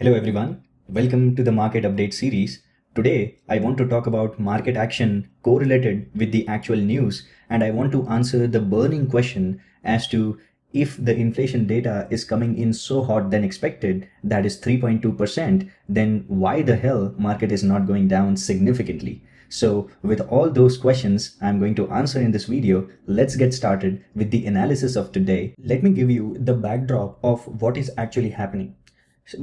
Hello everyone, welcome to the market update series. Today I want to talk about market action correlated with the actual news, and I want to answer the burning question as to if the inflation data is coming in so hot than expected, that is 3.2%, then why the hell market is not going down significantly? So with all those questions I'm going to answer in this video, let's get started with the analysis of today. Let me give you the backdrop of what is actually happening.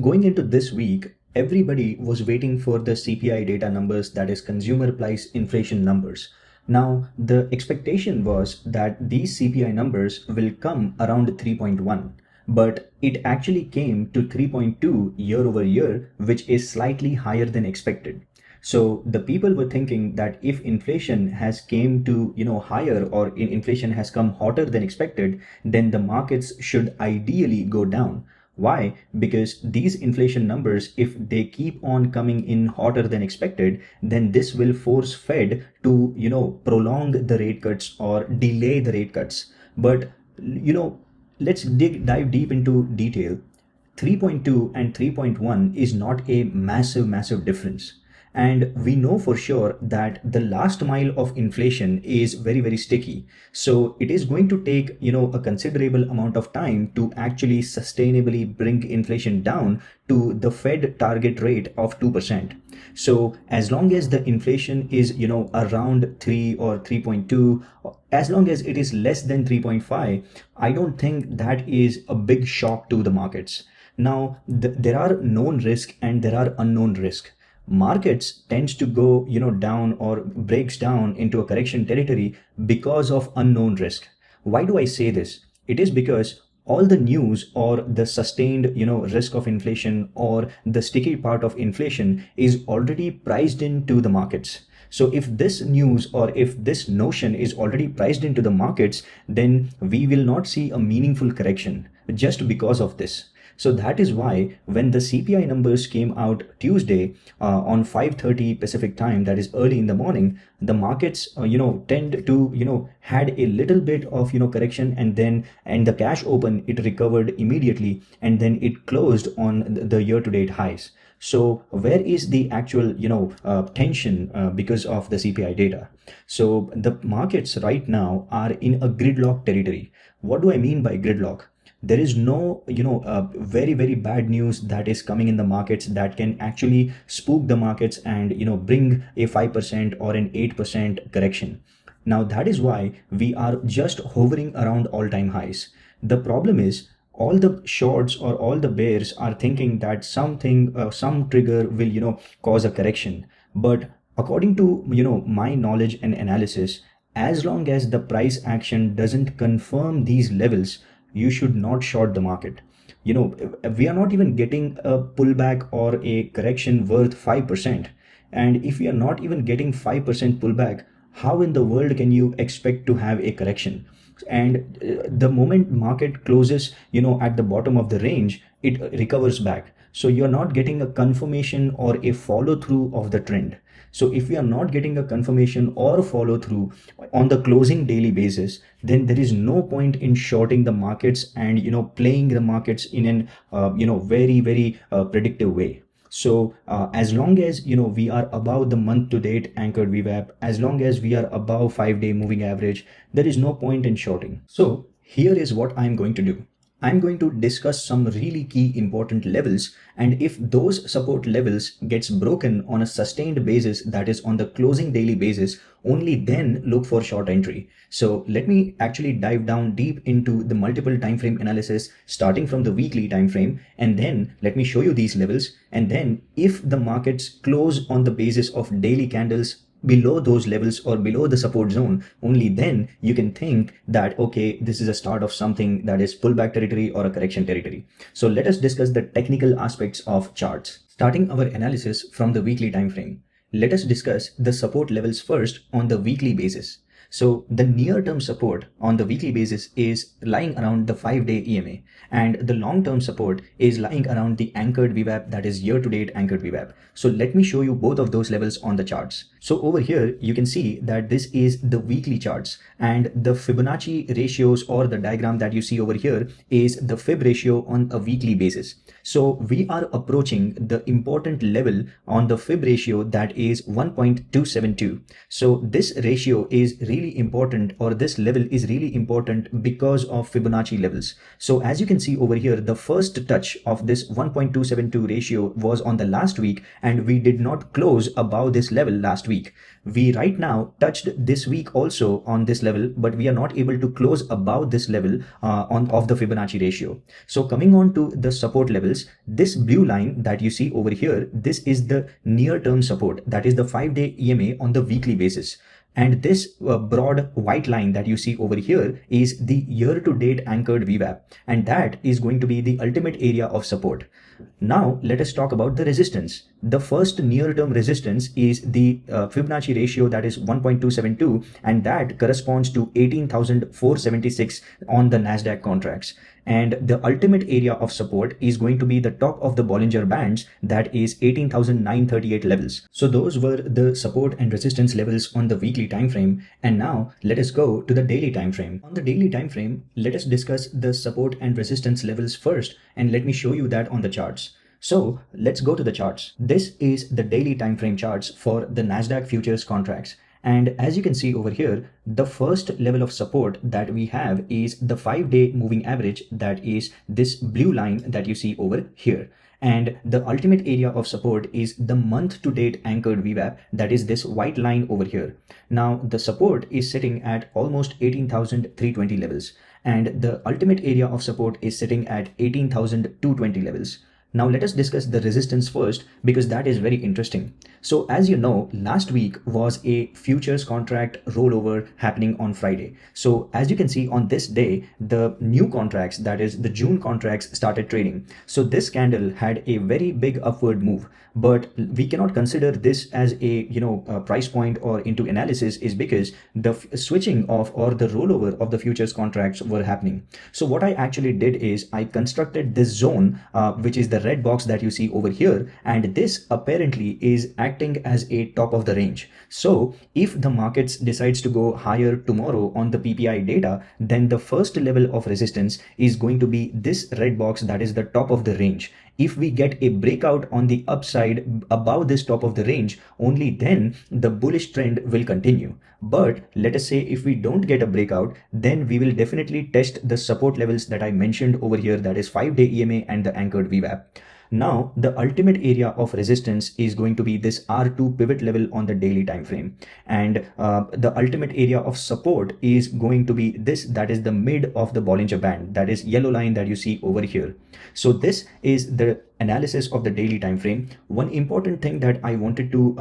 Going into this week, everybody was waiting for the CPI data numbers, that is consumer price inflation numbers. Now, the expectation was that these CPI numbers will come around 3.1, but it actually came to 3.2 year over year, which is slightly higher than expected. So the people were thinking that if inflation has came to higher, or inflation has come hotter than expected, then the markets should ideally go down. Why? Because these inflation numbers, if they keep on coming in hotter than expected, then this will force Fed to prolong the rate cuts or delay the rate cuts. But let's dive deep into detail. 3.2 and 3.1 is not a massive difference. And we know for sure that the last mile of inflation is very sticky. So it is going to take a considerable amount of time to actually sustainably bring inflation down to the Fed target rate of 2%. So as long as the inflation is around 3 or 3.2, as long as it is less than 3.5, I don't think that is a big shock to the markets. Now there are known risk and there are unknown risk. Markets tends to go down or breaks down into a correction territory because of unknown risk. Why do I say this? It is because all the news or the sustained risk of inflation or the sticky part of inflation is already priced into the markets. So if this news or if this notion is already priced into the markets, then we will not see a meaningful correction just because of this. So that is why when the CPI numbers came out Tuesday on 5:30 Pacific time, that is early in the morning, the markets tend to had a little bit of correction, and the cash open, it recovered immediately, and then it closed on the year-to-date highs. So where is the actual tension because of the CPI data? So the markets right now are in a gridlock territory. What do I mean by gridlock? There is no very bad news that is coming in the markets that can actually spook the markets and bring a 5% or an 8% correction. Now that is why we are just hovering around all-time highs. The problem is all the shorts or all the bears are thinking that something some trigger will cause a correction. But according to my knowledge and analysis, as long as the price action doesn't confirm these levels, you should not short the market. We are not even getting a pullback or a correction worth 5%. And if we are not even getting 5% pullback, how in the world can you expect to have a correction? And the moment market closes at the bottom of the range, it recovers back. So you're not getting a confirmation or a follow through of the trend. So if we are not getting a confirmation or a follow through on the closing daily basis, then there is no point in shorting the markets and playing the markets in an very predictive way. So as long as we are above the month to date anchored VWAP, as long as we are above 5-day moving average, there is no point in shorting. So here is what I'm going to do. I'm going to discuss some really key important levels, and if those support levels gets broken on a sustained basis, that is on the closing daily basis, only then look for short entry. So let me actually dive down deep into the multiple time frame analysis starting from the weekly time frame, and then let me show you these levels, and then if the markets close on the basis of daily candles below those levels or below the support zone, only then you can think that okay, this is a start of something that is pullback territory or a correction territory. So let us discuss the technical aspects of charts. Starting our analysis from the weekly time frame, let us discuss the support levels first on the weekly basis. So the near-term support on the weekly basis is lying around the 5-day EMA, and the long-term support is lying around the anchored VWAP, that is year-to-date anchored VWAP. So let me show you both of those levels on the charts. So over here, you can see that this is the weekly charts, and the Fibonacci ratios or the diagram that you see over here is the Fib ratio on a weekly basis. So we are approaching the important level on the Fib ratio, that is 1.272. So this ratio is really important, or this level is really important because of Fibonacci levels. So as you can see over here, the first touch of this 1.272 ratio was on the last week, and we did not close above this level last week. We right now touched this week also on this level, but we are not able to close above this level of the Fibonacci ratio. So coming on to the support levels, this blue line that you see over here, this is the near term support, that is the 5-day EMA on the weekly basis. And this broad white line that you see over here is the year-to-date anchored VWAP, and that is going to be the ultimate area of support. Now let us talk about the resistance. The first near-term resistance is the Fibonacci ratio, that is 1.272, and that corresponds to 18,476 on the Nasdaq contracts. And the ultimate area of support is going to be the top of the Bollinger Bands, that is 18,938 levels. So those were the support and resistance levels on the weekly time frame. And now let us go to the daily time frame. On the daily time frame, let us discuss the support and resistance levels first, and let me show you that on the charts. So let's go to the charts. This is the daily time frame charts for the Nasdaq futures contracts. And as you can see over here, the first level of support that we have is the 5-day moving average, that is this blue line that you see over here. And the ultimate area of support is the month to date anchored VWAP, that is this white line over here. Now the support is sitting at almost 18,320 levels, and the ultimate area of support is sitting at 18,220 levels. Now let us discuss the resistance first, because that is very interesting. So as you know, last week was a futures contract rollover happening on Friday. So as you can see on this day, the new contracts, that is the June contracts, started trading. So this candle had a very big upward move, but we cannot consider this as a price point or into analysis, is because the switching of or the rollover of the futures contracts were happening. So what I actually did is I constructed this zone, which is the red box that you see over here, and this apparently is acting as a top of the range. So if the markets decides to go higher tomorrow on the PPI data, then the first level of resistance is going to be this red box, that is the top of the range. If we get a breakout on the upside above this top of the range, only then the bullish trend will continue. But let us say if we don't get a breakout, then we will definitely test the support levels that I mentioned over here, that is 5-day EMA and the anchored VWAP. Now the ultimate area of resistance is going to be this R2 pivot level on the daily time frame, and the ultimate area of support is going to be this, that is the mid of the Bollinger Band, that is yellow line that you see over here. So this is the analysis of the daily time frame. One important thing that I wanted to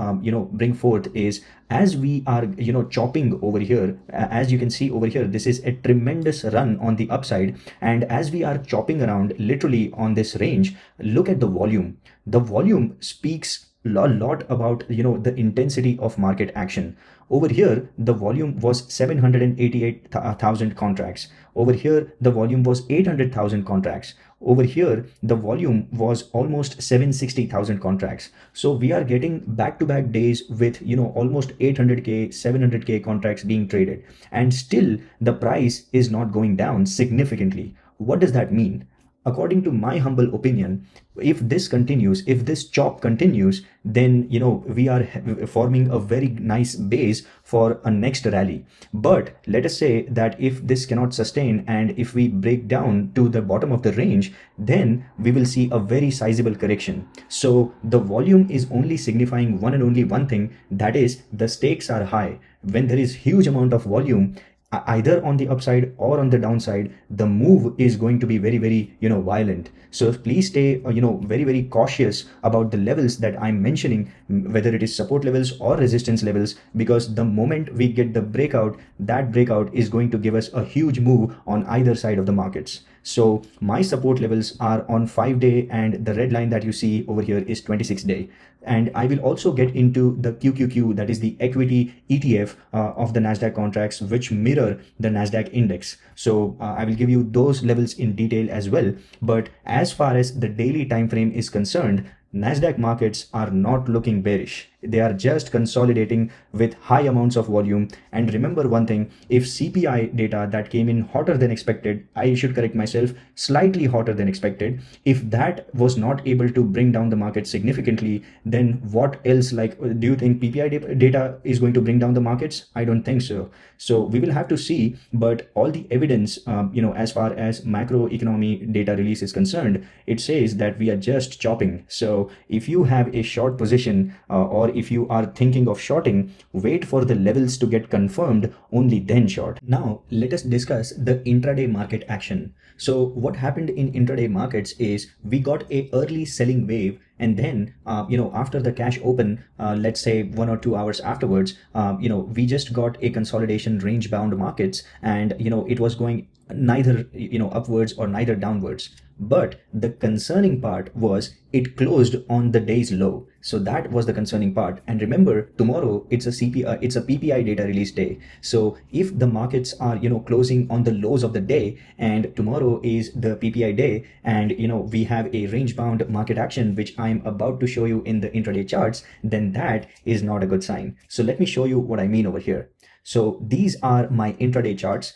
bring forth is, as we are chopping over here, as you can see over here, this is a tremendous run on the upside, and as we are chopping around literally on this range, look at the volume. The volume speaks a lot about the intensity of market action. Over here the volume was 788,000 contracts. Over here the volume was 800,000 contracts. Over here the volume was almost 760,000 contracts. So we are getting back-to-back days with almost 800k 700k contracts being traded, and still the price is not going down significantly. What does that mean? According to my humble opinion, if this continues, if this chop continues, then we are forming a very nice base for a next rally. But let us say that if this cannot sustain, and if we break down to the bottom of the range, then we will see a very sizable correction. So the volume is only signifying one and only one thing, that is the stakes are high. When there is huge amount of volume, either on the upside or on the downside, the move is going to be very violent. So please stay very cautious about the levels that I'm mentioning, whether it is support levels or resistance levels, because the moment we get the breakout, that breakout is going to give us a huge move on either side of the markets. So my support levels are on 5-day, and the red line that you see over here is 26-day. And I will also get into the QQQ, that is the equity ETF of the Nasdaq contracts, which mirror the Nasdaq index. So I will give you those levels in detail as well. But as far as the daily time frame is concerned, Nasdaq markets are not looking bearish. They are just consolidating with high amounts of volume. And remember one thing, if CPI data that came in hotter than expected, I should correct myself, slightly hotter than expected, if that was not able to bring down the market significantly, then what else? Like, do you think PPI data is going to bring down the markets? I don't think so. So we will have to see, but all the evidence, as far as macroeconomy data release is concerned, it says that we are just chopping. So if you have a short position, or if you are thinking of shorting, wait for the levels to get confirmed, only then short. Now let us discuss the intraday market action. So what happened in intraday markets is we got a early selling wave, and then after the cash open, let's say 1 or 2 hours afterwards, we just got a consolidation range bound markets, and it was going neither upwards or neither downwards. But the concerning part was it closed on the day's low. So that was the concerning part. And remember, tomorrow it's a PPI data release day. So if the markets are closing on the lows of the day, and tomorrow is the PPI day, and we have a range bound market action, which I'm about to show you in the intraday charts, then that is not a good sign. So let me show you what I mean over here. So these are my intraday charts.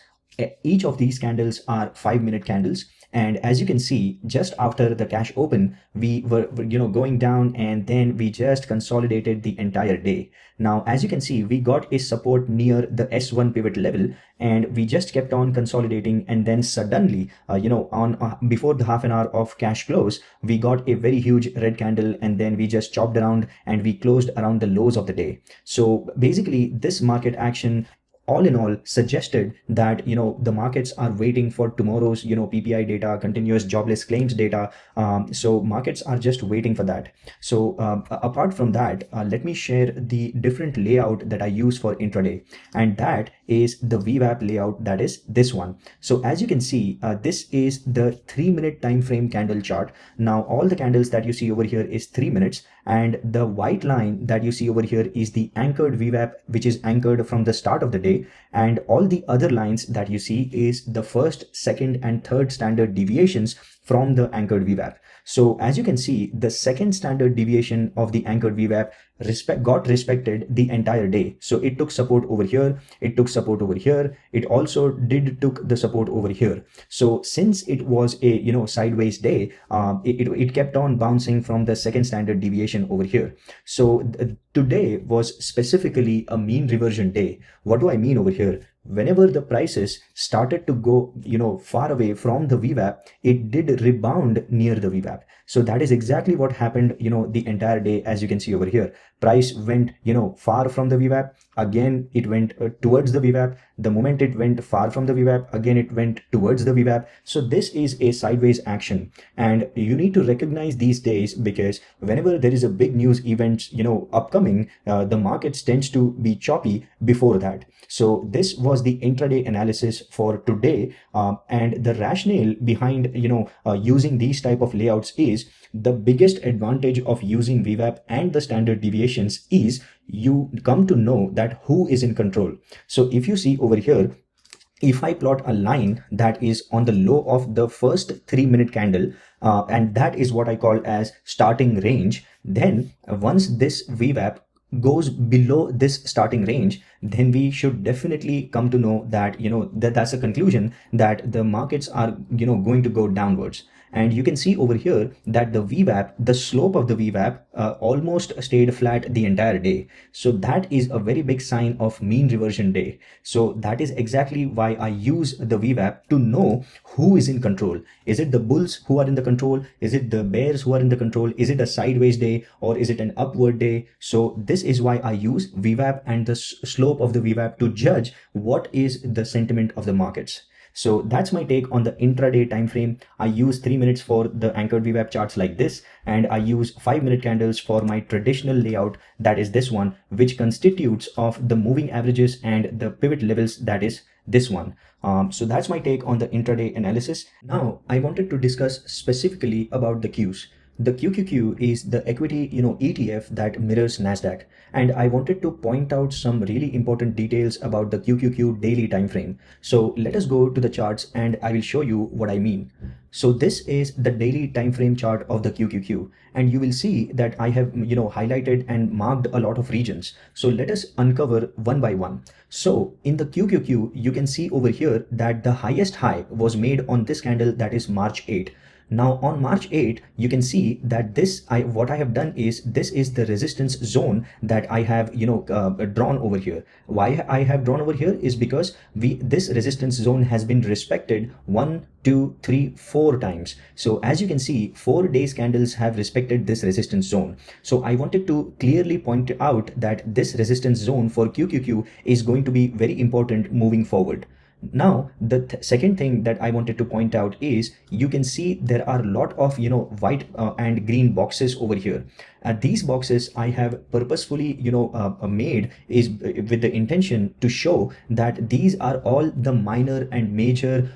Each of these candles are 5-minute candles. And as you can see, just after the cash open, we were going down, and then we just consolidated the entire day. Now, as you can see, we got a support near the S1 pivot level, and we just kept on consolidating. And then suddenly, before the half an hour of cash close, we got a very huge red candle, and then we just chopped around and we closed around the lows of the day. So basically, this market action, all in all, suggested that the markets are waiting for tomorrow's PPI data, continuous jobless claims data. So markets are just waiting for that. So apart from that, let me share the different layout that I use for intraday, and that is the VWAP layout, that is this one. So as you can see, this is the 3-minute time frame candle chart. Now all the candles that you see over here is 3 minutes, and the white line that you see over here is the anchored VWAP, which is anchored from the start of the day. And all the other lines that you see is the first, second, and third standard deviations from the anchored VWAP. So as you can see, the second standard deviation of the anchored VWAP got respected the entire day. So it took support over here, it took support over here, it also took the support over here. So since it was a sideways day, it kept on bouncing from the second standard deviation over here. So today was specifically a mean reversion day. What do I mean over here? Whenever the prices started to go far away from the VWAP, it did rebound near the VWAP. So that is exactly what happened the entire day. As you can see over here, price went far from the VWAP, again it went towards the VWAP. The moment it went far from the VWAP, again it went towards the VWAP. So this is a sideways action, and you need to recognize these days, because whenever there is a big news event upcoming, the markets tends to be choppy before that. So this was the intraday analysis for today, and the rationale behind using these type of layouts is the biggest advantage of using VWAP and the standard deviations is you come to know that who is in control. So if you see over here, if I plot a line that is on the low of the first 3-minute candle, and that is what I call as starting range, then once this VWAP goes below this starting range, then we should definitely come to know that that's a conclusion that the markets are going to go downwards. And you can see over here that the VWAP, the slope of the VWAP almost stayed flat the entire day. So that is a very big sign of mean reversion day. So that is exactly why I use the VWAP to know who is in control. Is it the bulls who are in the control? Is it the bears who are in the control? Is it a sideways day, or is it an upward day? So this is why I use VWAP and the slope of the VWAP to judge what is the sentiment of the markets. So that's my take on the intraday time frame. I use 3 minutes for the anchored VWAP charts like this, and I use 5-minute candles for my traditional layout, that is this one, which constitutes of the moving averages and the pivot levels, that is this one. So that's my take on the intraday analysis. Now I wanted to discuss specifically about the Qs. the QQQ is the equity, ETF that mirrors NASDAQ. And I wanted to point out some really important details about the QQQ daily time frame. So let us go to the charts and I will show you what I mean. So this is the daily time frame chart of the QQQ, and you will see that I have highlighted and marked a lot of regions. So let us uncover one by one. So in the QQQ, you can see over here that the highest high was made on this candle, that is March 8. Now on March 8, you can see that what I have done is, this is the resistance zone that I have drawn over here. Why I have drawn over here is because this resistance zone has been respected 1, 2, 3, 4 times. So as you can see, 4 days candles have respected this resistance zone. So I wanted to clearly point out that this resistance zone for QQQ is going to be very important moving forward. Now, the second thing that I wanted to point out is, you can see there are a lot of white and green boxes over here. These boxes I have purposefully made is with the intention to show that these are all the minor and major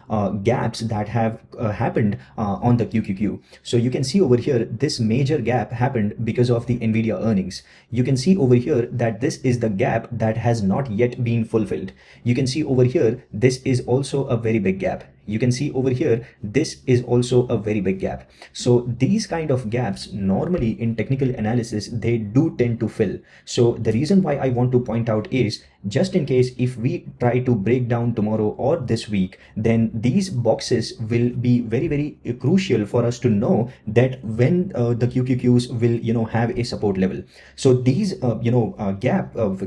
gaps that have happened on the QQQ. So you can see over here, this major gap happened because of the Nvidia earnings. You can see over here that this is the gap that has not yet been fulfilled. You can see over here, this is also a very big gap. You can see over here, this is also a very big gap. So these kind of gaps normally in technical analysis, they do tend to fill. So the reason why I want to point out is, just in case if we try to break down tomorrow or this week, then these boxes will be very, very crucial for us to know that when the QQQs will have a support level. So these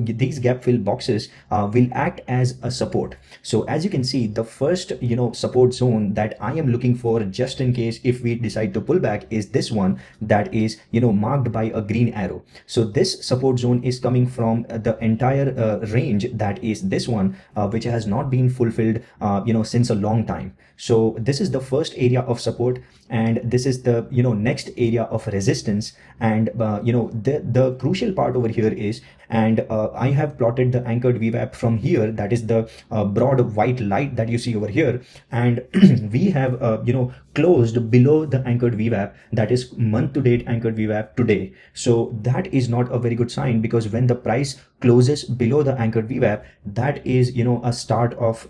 these gap fill boxes will act as a support. So as you can see, the first support zone that I am looking for, just in case if we decide to pull back, is this one that is marked by a green arrow. So this support zone is coming from the entire range, that is this one, which has not been fulfilled since a long time. So this is the first area of support, and this is the next area of resistance. And the crucial part over here is, and I have plotted the anchored VWAP from here, that is the broad white light that you see over here, and we have closed below the anchored VWAP, that is month to date anchored VWAP today. So that is not a very good sign, because when the price closes below the anchored VWAP, that is a start of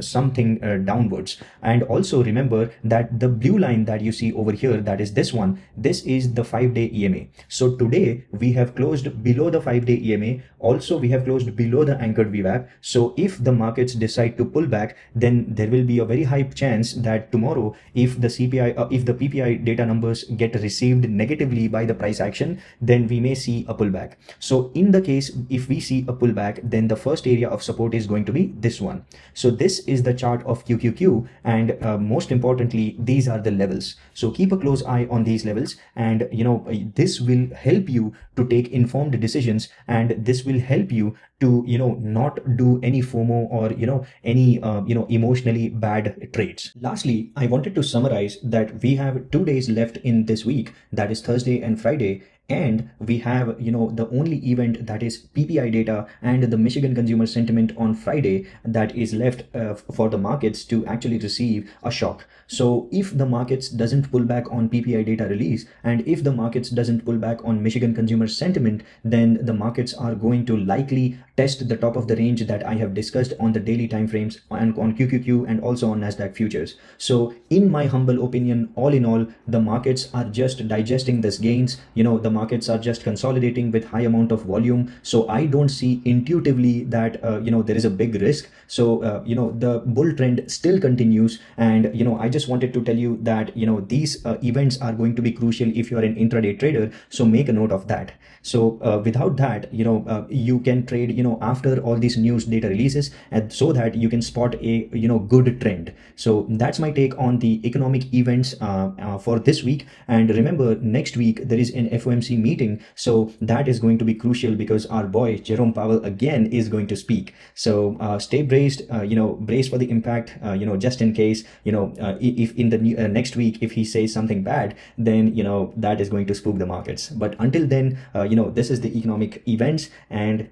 something downwards. And also remember that the blue line that you see over here, that is this one, this is the 5-day EMA. So today we have closed below the 5-day EMA. Also we have closed below the anchored VWAP. So if the markets decide to pull back, then there will be a very high chance that tomorrow, if the CPI if the PPI data numbers get received negatively by the price action, then we may see a pullback. So in the case if we see a pullback, then the first area of support is going to be this one. So this is the chart of QQQ, and most importantly, these are the levels. So keep a close eye on these levels, and this will help you to take informed decisions, and this will help you to not do any FOMO or any emotionally bad trades. Lastly, I wanted to summarize that we have 2 days left in this week, that is Thursday and Friday, and we have the only event, that is PPI data and the Michigan consumer sentiment on Friday, that is left for the markets to actually receive a shock. So if the markets doesn't pull back on PPI data release, and if the markets doesn't pull back on Michigan consumer sentiment, then the markets are going to likely test the top of the range that I have discussed on the daily timeframes and on QQQ and also on Nasdaq futures. So in my humble opinion, all in all, the markets are just digesting this gains. The markets are just consolidating with high amount of volume. So I don't see intuitively that there is a big risk. So the bull trend still continues, and I just wanted to tell you that these events are going to be crucial if you are an intraday trader. So make a note of that. So without that, you can trade after all these news data releases, and so that you can spot a good trend. So that's my take on the economic events for this week. And remember, next week there is an FOMC meeting, so that is going to be crucial, because our boy Jerome Powell again is going to speak. So stay braced, brace for the impact, just in case if in the next week if he says something bad, then that is going to spook the markets. But until then, this is the economic events, and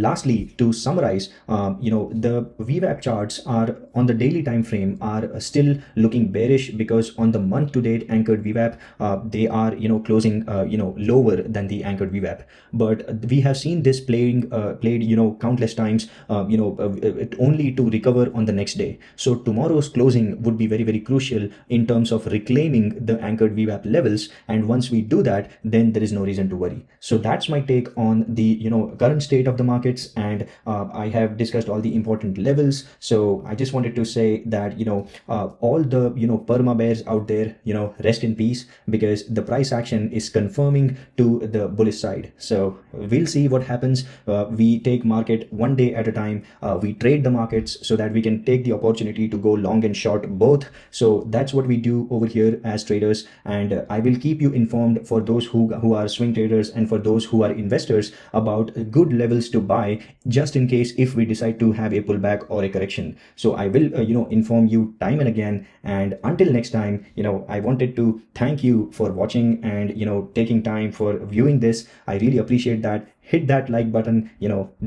lastly, to summarize, the VWAP charts are on the daily time frame are still looking bearish, because on the month to date anchored VWAP, they are closing lower than the anchored VWAP. But we have seen this played countless times, only to recover on the next day. So tomorrow's closing would be very, very crucial in terms of reclaiming the anchored VWAP levels, and once we do that, then there is no reason to worry. So that's my take on the current state of the markets, and I have discussed all the important levels. So I just wanted to say that all the perma bears out there, rest in peace, because the price action is confirming to the bullish side. So we'll see what happens. We take market one day at a time. We trade the markets so that we can take the opportunity to go long and short both. So that's what we do over here as traders, and I will keep you informed for those who are swing traders and for those who are investors about good levels to buy, just in case if we decide to have a pullback or a correction. So I will inform you time and again, and until next time, I wanted to thank you for watching and taking time for viewing this. I really appreciate that. Hit that like button,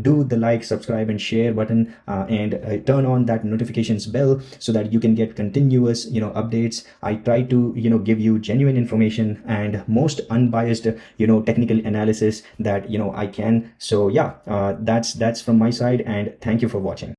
do the like, subscribe and share button, and turn on that notifications bell so that you can get continuous updates. I try to give you genuine information and most unbiased technical analysis that I can. So yeah, that's from my side, and thank you for watching.